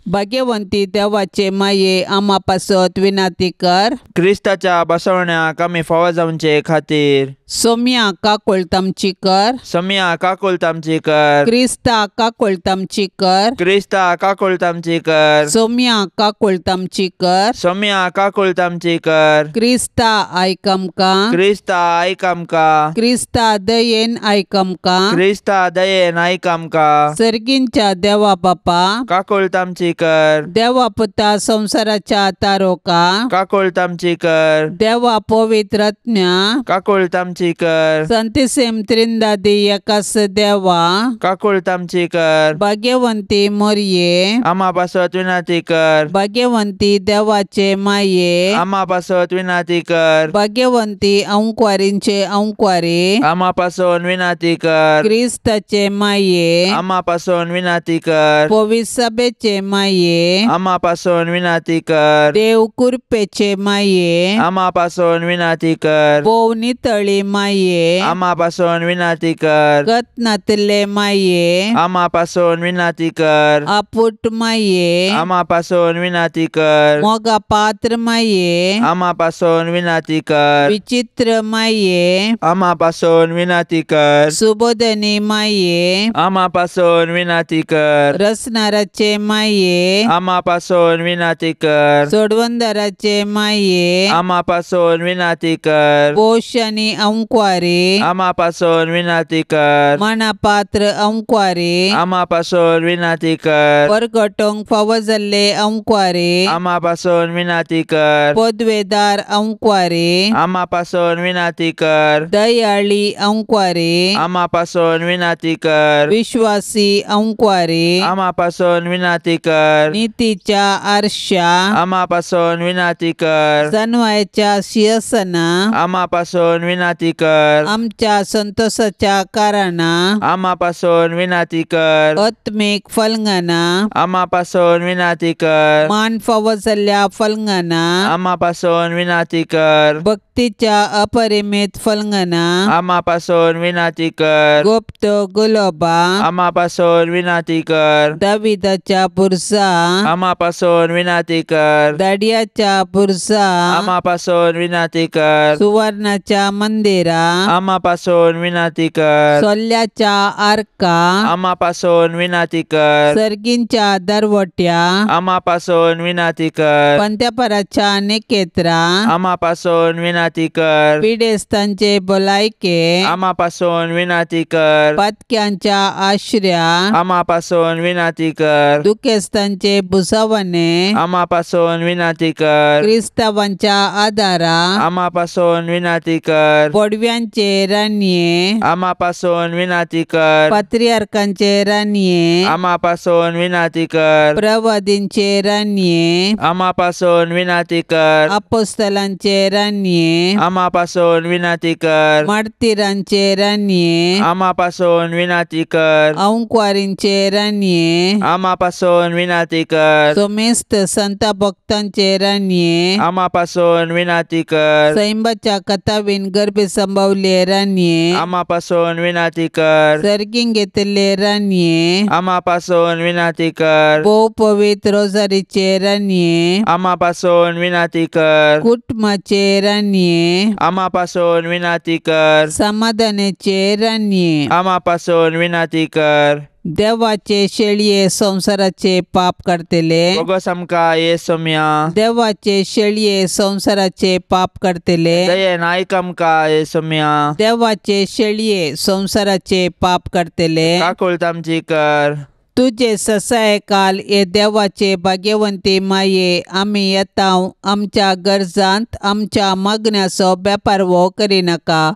Speaker 1: भाग्यवंती देवाचे माये, आम्हा पासत विनाती कर.
Speaker 2: क्रिस्ताच्या बसवण्याक आमी फावो जावचे खातीर
Speaker 1: सोम्या काकोळतामची कर.
Speaker 2: सोम्या काकोळतामची कर.
Speaker 1: क्रिस्ता काकोळतामची कर.
Speaker 2: क्रिस्ता काकोळतामची कर.
Speaker 1: सोम्या काकोळतामची कर.
Speaker 2: सोम्या काकोळतामची कर.
Speaker 1: क्रिस्ता आयकमका.
Speaker 2: क्रिस्ता आयक आमकां.
Speaker 1: क्रिस्ता दयेन आयकमका.
Speaker 2: क्रिस्ता दयेन आयक आमकां.
Speaker 1: सर्गींच्या देवा बापा,
Speaker 2: काकोळतामची कर.
Speaker 1: देवा पुता संसाराच्या तारोका,
Speaker 2: काकोळतामची कर.
Speaker 1: देवा पवित्रत्म्या,
Speaker 2: काकोळतामची कर.
Speaker 1: संतिसेम त्रिंदादी एकास देवा,
Speaker 2: काकोळतामची कर.
Speaker 1: भाग्यवंती मोरये.
Speaker 2: आम्हा पासत विनाती कर.
Speaker 1: भाग्यवंती देवाचे माये.
Speaker 2: आम्हा पासत विनाती कर.
Speaker 1: भाग्यवंती अंकवारींचे अंकवारी.
Speaker 2: आम्हा पासून विनाती कर.
Speaker 1: क्रिस्ताचे माये.
Speaker 2: आम्हा पासून विनाती कर.
Speaker 1: पवित्र सभेचे माये.
Speaker 2: आम्हा पासून विनाती कर.
Speaker 1: देव कृपेचे माये.
Speaker 2: आम्हा पासून विनाती कर.
Speaker 1: पोवनितळी माये.
Speaker 2: आम्हा पासून विनाती कर.
Speaker 1: गतनातले माये.
Speaker 2: आम्हा पासून विनाती कर.
Speaker 1: आपुट माये.
Speaker 2: आम्हा पासून विनाती कर.
Speaker 1: मोगा पात्र माये.
Speaker 2: आम्हा पासून विनाती कर.
Speaker 1: विचित्र माये.
Speaker 2: आम्हा पासून विनाती कर.
Speaker 1: सुबोधनी माये.
Speaker 2: आम्हा पासून विनाती कर.
Speaker 1: रसनाराचे माये.
Speaker 2: आम्हा पासून विनाती कर.
Speaker 1: सोडवंदराचे माये.
Speaker 2: आम्हा पासून विनाती कर.
Speaker 1: पोषणी अंकवारी.
Speaker 2: आम्हा पासून विनाती कर.
Speaker 1: मनापात्र अंकवारी.
Speaker 2: आम्हा पासून विनाती कर.
Speaker 1: परगटोंक फावो जाल्ले अंकवारी.
Speaker 2: आम्हा पासून विनाती कर.
Speaker 1: पदवेदार अंकवारी.
Speaker 2: आम्हा पासून विनाती कर.
Speaker 1: दयाळी अंकवारी.
Speaker 2: आम्हा पासून विनाती कर.
Speaker 1: विश्वासी अंकवारी.
Speaker 2: आम्हा पासून विनाती कर.
Speaker 1: नीतीच्या आरशा.
Speaker 2: आम्हा पासून विनाती कर.
Speaker 1: सन्मायाच्या सिंहासना.
Speaker 2: आम्हा पासून विनाती कर.
Speaker 1: आमच्या संतोषाच्या कारणा.
Speaker 2: आम्हा पासून विनाती कर.
Speaker 1: आत्मिक फलंगना.
Speaker 2: आम्हा पासून विनाती कर.
Speaker 1: मान फावो जाल्ल्या फलंगना.
Speaker 2: आम्हा पासून विनाती कर.
Speaker 1: भक्तीच्या अपरिमित फलंगना.
Speaker 2: आम्हा पासून विनाती कर.
Speaker 1: गुप्त गुलोबा.
Speaker 2: आम्हा पासून विनाती कर.
Speaker 1: दाविदाच्या बुरजा.
Speaker 2: आम्हा पासून विनाती कर.
Speaker 1: दाडियाच्या बुरजा.
Speaker 2: आम्हा पासून विनाती कर.
Speaker 1: सुवर्णाच्या मंदिरा.
Speaker 2: आम्हा पासून विनाती कर.
Speaker 1: सोल्ल्याच्या आर्का.
Speaker 2: आम्हा पासून विनाती कर.
Speaker 1: सर्गींच्या दरवट्या.
Speaker 2: आम्हा पासून विनाती कर.
Speaker 1: पंत्यापराच्या नेकेत्रा.
Speaker 2: आम्हा पासून विनाती कर.
Speaker 1: पिडेस्तांचे भलायके.
Speaker 2: आम्हा पासून विनाती कर.
Speaker 1: पातक्यांच्या आश्र्या.
Speaker 2: आम्हा पासून विनाती कर.
Speaker 1: दुखेस्तांचे बुसावणे.
Speaker 2: आम्हा पासून विनाती कर.
Speaker 1: क्रिस्तावांच्या आदारा.
Speaker 2: आम्हा पासून विनाती कर.
Speaker 1: पडव्यांचे रान्ये.
Speaker 2: आम्हा पासून विनाती कर.
Speaker 1: पात्रियार्कांचे रान्ये.
Speaker 2: आम्हा पासून विनाती कर.
Speaker 1: प्रवादींचे रान्ये.
Speaker 2: आम्हा पासून विनाती कर.
Speaker 1: अपोस्तलांचे रान्ये.
Speaker 2: आम्हा पासून विनाती कर.
Speaker 1: मार्तिरांचे रान्ये.
Speaker 2: आम्हा पासून विनाती कर.
Speaker 1: अंकवारींचे रान्ये.
Speaker 2: आम्हा पासून विनाती कर.
Speaker 1: सोमेस्त संत भक्तांचे रान्ये.
Speaker 2: आम्हा पासून विनाती कर.
Speaker 1: सैंबाच्या कथावीन गर्भे संभवले रान्ये.
Speaker 2: आम्हा पासून विनाती कर.
Speaker 1: सर्गीन घेतले रान्ये.
Speaker 2: आम्हा पासून विनाती कर.
Speaker 1: भोव पवित्र रोजारीचे रान्ये.
Speaker 2: आम्हा पासून विनाती कर.
Speaker 1: कुटुंबाचे रान्ये.
Speaker 2: आम्हा पासून विनाती कर.
Speaker 1: समाधानाचे रान्ये.
Speaker 2: आम्हा पासून विनाती कर.
Speaker 1: देवाचे शेळये संसाराचे पाप करतले.
Speaker 2: बोगस आमकां येसुम्या.
Speaker 1: देवाचे शेळये संसाराचे पाप करतले.
Speaker 2: दयेन आयक आमकां येसुम्या.
Speaker 1: देवाचे शेळये संसाराचे पाप करतले.
Speaker 2: काकुळतामची कर.
Speaker 1: तुझे ससाय काल ये देवाचे भाग्यवंती माये. आम्ही येताव आमच्या गरजांत आमच्या मागण्याचो बेपारवो करिनाका.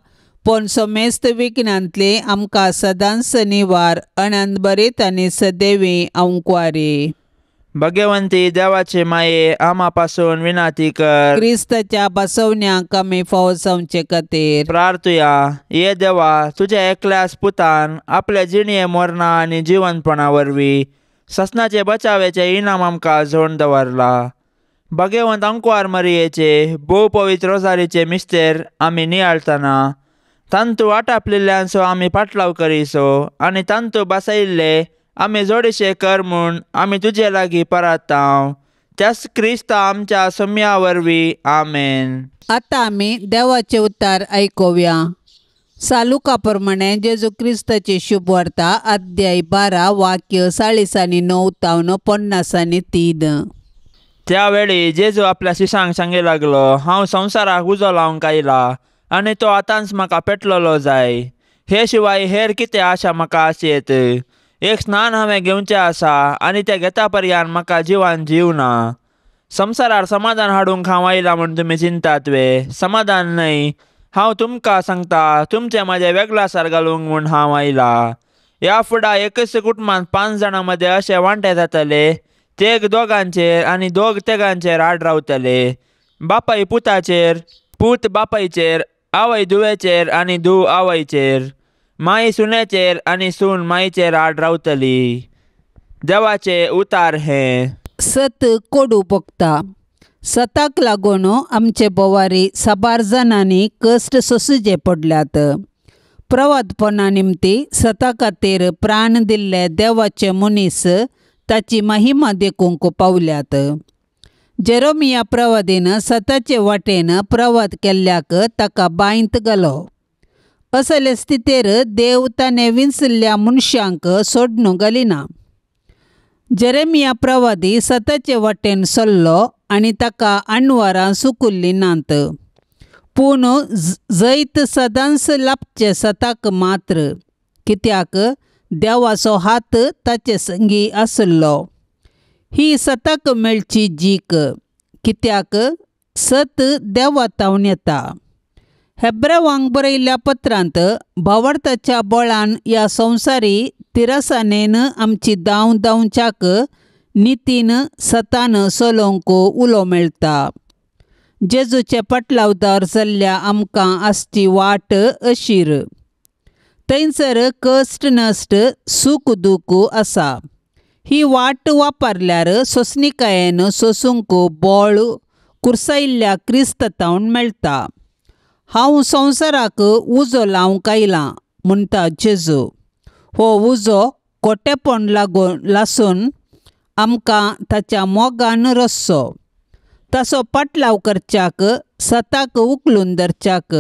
Speaker 1: पण सोमेस्त विघ्नांतली आमकां सदांच निवार. अनंत बरीत आनी सदैवी अंकवारी.
Speaker 2: भाग्यवंती देवाचे माये, आम्हा पासून विनाती कर.
Speaker 1: क्रिस्ताच्या बसवण्याक आमी फावो जावचे खातीर
Speaker 2: प्रार्थुया. ये देवा, तुझ्या एकल्याच पुतान आपल्या जिणये मरणा आनी जिवंतपणा वरवीं ससनाचे बचावेचे इनाम आमकां जोडून दवरला. भाग्यवंत अंकवार मरियेचे भोव पवित्र रोजारीचे मिस्तेर आमी नियाळतना तांतू आटापलेल्यांचो आमी पाटलाव करिसो आनी तांतू बसयल्ले आमी जोडीशे कर म्हूण आमी तुजे लागीं परतांव. त्याच क्रिस्ता आमच्या सोम्या वरवीं. आमेन.
Speaker 1: आता आमी देवाचे उतार आयकुया. सालुका प्रमाणे जेजू क्रिस्ताची शुभ वार्ता अध्याय 12 वाक्य 40 आनी 9 तावन 50 आनी 3.
Speaker 2: त्या वेळी जेजू आपल्या शिशांक सांगू लागलो, हांव संवसाराक उजो लावंक आयला आनी तो आतांच म्हाका पेटलोलो जाय. हे शिवाय हेर कितें आशा म्हाका आसयत. एक स्नान हांवें घेवचें आसा आनी तें घेता पर्यान म्हाका जिवान जीव ना. संवसारार समाधान हाडूंक हांव आयला म्हूण तुमी चिंतात वे. समाधान न्हय, हांव तुमकां सांगता, तुमचे म्हाजे वेगळासार घालूंक म्हूण हांव आयला. ह्या फुडां एकच कुटुंबांत 5 जाणां मदें अशें वांटे जातले. तेग दोगांचेर आनी दोग तेगांचेर आड रावतले. बापाय पुताचेर, पूत बापायचेर, आवय धुवेचेर आनी धूव आवयचेर, माय सुनेचेर आनी सून मायचेर आड रावतली. देवाचे उतार हे.
Speaker 1: सत कोडू पोगता. सताक लागून आमचे बोवारी साबार जाणांनी कश्ट सोंसचे पडल्यात. प्रवादपणा निमती सता खातीर प्राण दिल्ले देवाचे मनीस ताची महिमा देखूंक पावल्यात. जेरोमिया प्रवादीन सताचे वाटेन प्रवाद केल्ल्याक ताका बांयत घालो. असले स्थितीर देव ताणें विंचल्ल्या मनशांक सोडून घालिना. जेरेमिया प्रवादी सताचे वाटेन चल्लो आनी ताका आणवरां सुकुल्ली नात. पूण जैत सदांच लाभचे सताक मात्र, कित्याक देवाचो हात ताचे संगी आसलो. ही सताक मेळची जीक, कित्याक सत देवातावन येता. हेब्रेवांक बरयल्ल्या पत्रांत भावार्थाच्या बळान ह्या संवसारी तिरासानेन आमची दाव दावच्याक नितीन सतान चलोवंक उलो मेळटा. जेजूचे पटलावदार जाल्ल्या आमकां आसची वाट अशीर. थंयसर कश्ट नश्ट सूख दूख आसा. ही वाट वापरल्यार सोंसणिकायेन सोसूंक बळ कुर्सायिल्ल्या क्रिस्तांतावन मेळटा. हांव संवसाराक उजो लावंक आयलां म्हणटा जेजू. हो उजो खोटेपण लासून आमकां ताच्या मोगान रस्सो. ताचो पाटलाव करच्याक सताक उखलून धरच्याक.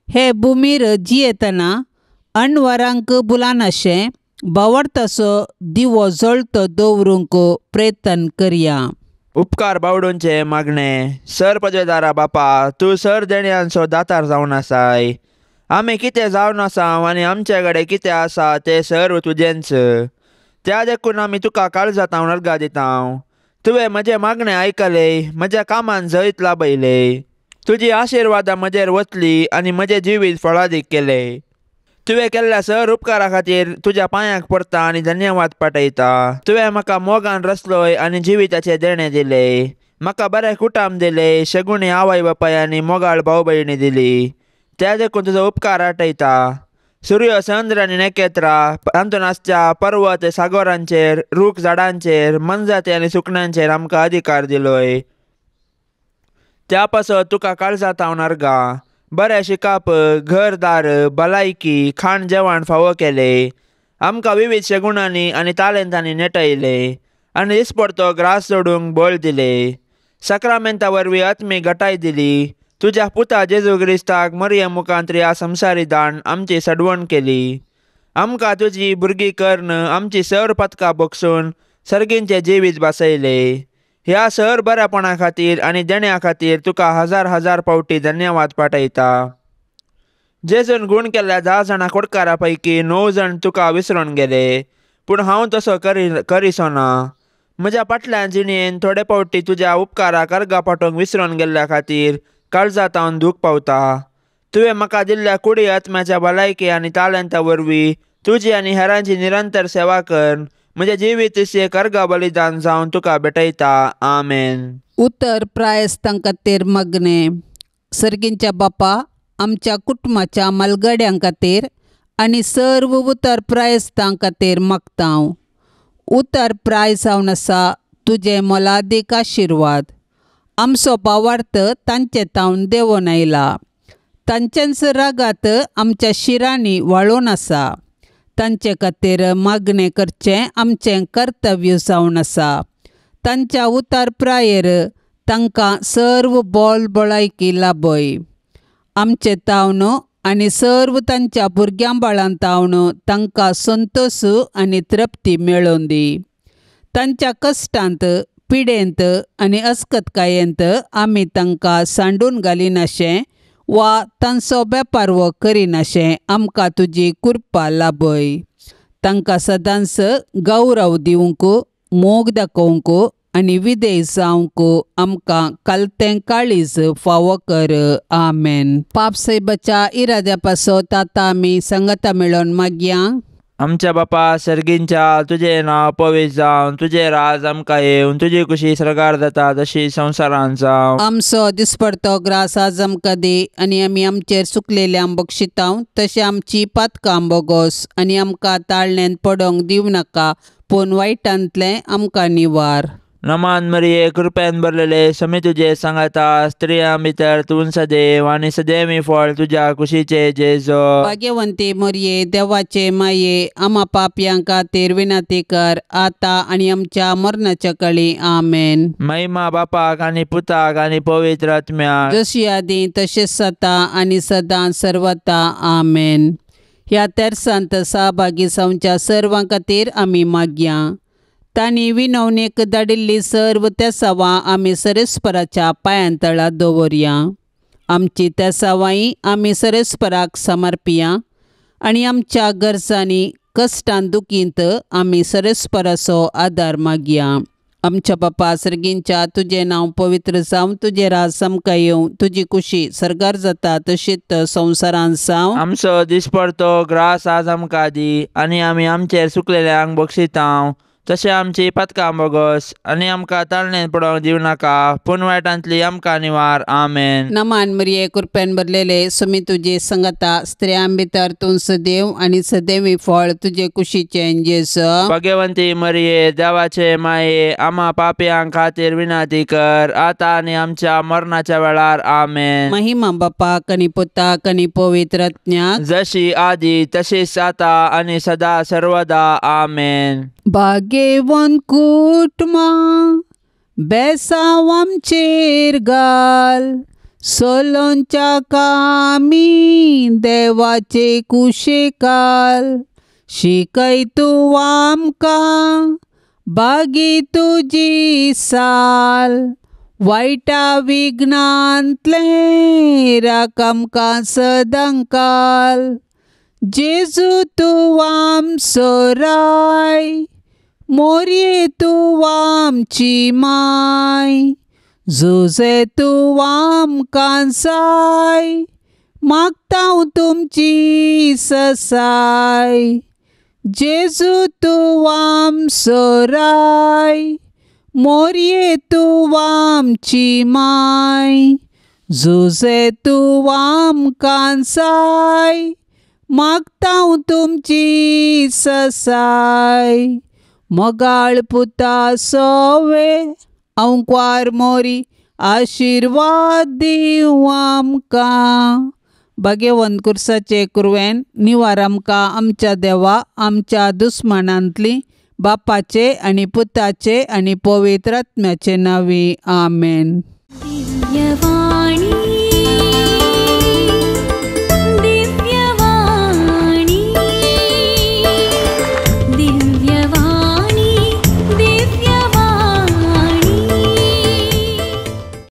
Speaker 1: हे भुमीर जियेतना अणवरांक बुलानाशें भावार्थाचो दिवो जळतो दवरूंक प्रयत्न करया.
Speaker 2: उपकार बावडूंचे मागणे. सर पदवेदारा बापा, तूं सर देण्यांचो दातार जावन आसाय. आमी कितें जावन आसा आनी आमचे कडेन कितें आसा तें सर्व तुजेंच. त्या देखून आमी तुका काळजांत अर्घा दिता. तुवें म्हजे मागणे आयकले, म्हज्या कामान जैत लाभयले. तुजी आशिर्वादां म्हजेर वतली आनी म्हजें जिवीत फळादीक केलें. तुवें केल्ल्या सर उपकारा खातीर तुज्या पांयाक पडटा आनी धन्यवाद पाठयता. तुवें म्हाका मोगान रचलोय आनी जिविताचे देणें दिले. म्हाका बरें कुटाम दिले, शेगुणी आवय बापाय आनी मोगाळ भाव भयणी दिली. त्या देखून तुजो उपकार आठयता. सूर्य, चंद्र आनी नखेत्रां, तांतून आसच्या पर्वत सागोरांचेर, रूख झाडांचेर, मनजाती आनी सुकण्यांचेर आमकां अधिकार दिलोय. त्या पासत तुका काळजांत अर्घा. बरें शिकाप, घरदार, भलायकी, खाण जेवण फावो केले. आमकां विविध शेगुणांनी आनी तालेंतांनी नेटयले आनी दिसपडतो ग्रास सोडूंक बळ दिले. सक्रामेंता वरवीं आत्मीक घटाय दिली. तुज्या पुता जेजू क्रिस्ताक मरियम मुखांत्र ह्या संवसारी दाण आमची सडवण केली. आमकां तुजी भुरगीं कर्ण आमची सर पथकां भोगसून सर्गींचे जिवीत बसयले. ह्या सर बऱ्यापणा खातीर आनी देण्या खातीर तुका हजार हजार फावटी धन्यवाद पाठयता. जेजून गूण केल्ल्या 10 जाणां कोडकारां पैकी 9 जाण तुका विसरून गेले. पूण हांव तसो करिसो ना. म्हज्या फाटल्या जिणेन थोडे फावटी तुज्या उपकाराक अर्घा पाठोवंक विसरून गेल्ल्या खातीर काळजांत हांव दूख पावता. तुवें म्हाका दिल्ल्या कुडी आत्म्याच्या भलायकी आनी तालंता वरवीं तुजी आनी हेरांची निरंतर सेवा कर. म्हजें जिवीत एक अर्घा बलिदान जावन तुका भेटयता. आमेन.
Speaker 1: उतर प्रायस्तां खातीर मागणे. सर्गींच्या बापा, आमच्या कुटुंबाच्या मालगड्यां खातीर आनी सर्व उतर प्रायस्तां खातीर मागता. उतर प्राय जावन आसा तुजे मोलादीक आशिर्वाद. आमचो भावार्थ तांचे तावन देंवन आयला. तांच्यांच रागात आमच्या शिरांनी वाळून आसा. तांचे खातीर मागणें करचें आमचें कर्तव्य जावन आसा. तांच्या उतार प्रायेर तांकां सर्व बोल भलायकी लाभय. आमचे तावन आनी सर्व तांच्या भुरग्यां बाळां तावन तांकां संतोश आनी तृप्ती मेळोवन दी. तांच्या कश्टांत, पिडेंत आनी अस्कतकायेंत आमी तांकां सांडून घालिनाशें वा तांचो बेपारवो करिनाशें आमकां तुजी कृपा लाभय. तांकां सदांच गौरव दिवंक, मोग दाखोवंक आनी विधेय जावंक आमकां कालतें काळीज फावो कर. आमेन. पाप से बचा इराद्या पासत आतां आमी सांगाता मेळोन मागया.
Speaker 2: आमच्या बापा सर्गींच्या तुझे नांव पवित्र जावन, तुझे राज आमकां येवन, तुजी कुशी सरकार जाता तशी संवसारांत जावं.
Speaker 1: आमचो दिसपडतो ग्रास आज आमकां दी आनी आमी आमचेर चुकलेल्यांक बक्षितांव. तशें आमची पातकां बोगोस आनी आमकां ताळण्यांत पडोंक दिवं नाका, पूण वायटांतलें आमकां निवार.
Speaker 2: नमान मरिये, कृपेन भरलेले, समी तुजे सांगाता, स्त्रियां भितर तूं सदैव आनी सदैवी फळ तुज्या कुशीचे जेजो.
Speaker 1: भाग्यवंती मरिये, देवाचे माये, आम्हा पापयां खातीर विनंती कर, आतां आनी आमच्या मरणाच्या काळी. आमेन.
Speaker 2: महिमा बापाक आनी पुताक आनी पवित्र आत्म्याक,
Speaker 1: जशी आदी तशेंच आतां आनी सदां सर्वता. आमेन. ह्या तेर्सांत सहभागी जावच्या सर्वां खातीर आमी मागया. तांणी विनवणेक धाडिल्ली सर्व तेसावां आमी सरेस्पराच्या पांयांतळां दवरया. आमची तेसावांय आमी सरेस्पराक समर्पिया आनी आमच्या गरजांनी, कश्टांत, दुखींत आमी सरेस्पराचो आदार मागया. आमच्या बापा सर्गींच्या तुजें नांव पवित्र जावं, तुजें राज आमकां येवं, तुजी कुशी सरकार जाता तशीच संवसारांत जावं.
Speaker 2: आमचो दिसपडतो ग्रास आज आमकां दी आनी आमी आमचेर चुकलेल्यांक बक्षितांव. तशें आमची पातकां बोगोस आनी आमकां ताळणेंत पडोंक दिवं नाका, पूण वायटांतली आमकां निवार. आमेन.
Speaker 1: नमान मरिये, कृपेन भरलेले, समी तुजे संगता, स्त्रियां भितर तूं सदैव आनी सदैवी फळ तुजे कुशीचें जेजो.
Speaker 2: भाग्यवंती मरिये, देवाचे माये, आम्हा पापयां खातीर विनंती कर, आतां आनी आमच्या मरणाच्या वेळार. आमेन.
Speaker 1: महिमा बापाक आनी पुताक आनी पवित्र आत्म्याक,
Speaker 2: जशी आदी तशीच आता आनी सदा सर्वदा. आमेन.
Speaker 1: भाग्यवन कुटुंबा बेसांव आमचेर घाल, सोलोंच्या कामी देवाचे कुशेकाल. शिकय तूं आमकां बागी तुजी साल, वायटा विघ्नांतले राख आमकां सदांकाल. जेजू तूं आमचो राय, मोरये तूं आमची माय. जोजे तूं आमकां जाय, मागतां तुमची ससाय. जेजू तूं आमचो राय, मोरये तूं आमची माय. जोजे तूं आमकां जाय, मागतां तुमची ससाय. मोगाळ पुता सोवे अंकवार मोरी, आशिर्वाद दिव आमकां. भाग्यवंत कुर्साचे कुरवेन निवार आमकां आमच्या देवा, आमच्या दुस्मनांतली, बापाचे आनी पुताचे आनी पवित्र आत्म्याचे नांवी. आमेन.
Speaker 3: दिव्यवाणी